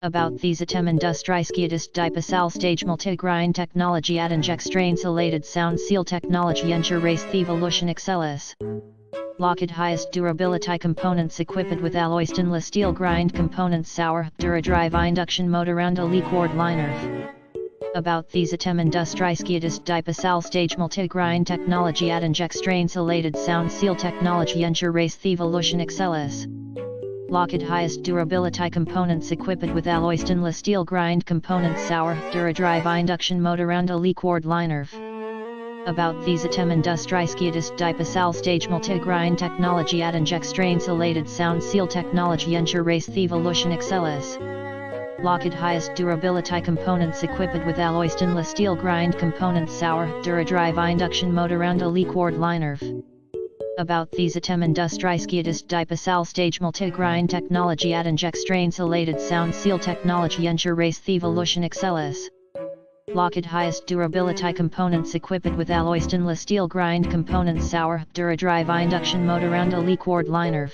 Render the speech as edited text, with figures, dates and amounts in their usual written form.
About these atom industries QUIETEST DIPOSAL stage multigrind technology at injecstrain insulated SoundSeal technology ensure race the evolution excellence. Locked highest durability components equipped with alloy stainless steel grind components sour Dura-Drive induction motor and a LeakGuard liner. About these atom industries QUIETEST DIPOSAL stage multigrind technology at injecstrain insulated SoundSeal technology ensure race the evolution excellence. Locked highest durability components equipped with alloy stainless steel grind components sour Dura-Drive induction motor and a LeakGuard liner. About these atom industries QUIETEST DIPOSAL stage multigrind technology at injecstrain insulated SoundSeal technology ensure race the evolution excellence. Locked highest durability components equipped with alloy stainless steel grind components sour Dura-Drive induction motor and a LeakGuard liner. About these atom industries QUIETEST DIPOSAL stage multigrind technology at injecstrain insulated SoundSeal technology ensure race the evolution excellence. Locked highest durability components equipped with alloy stainless steel grind components sour Dura-Drive induction motor and a LeakGuard liner.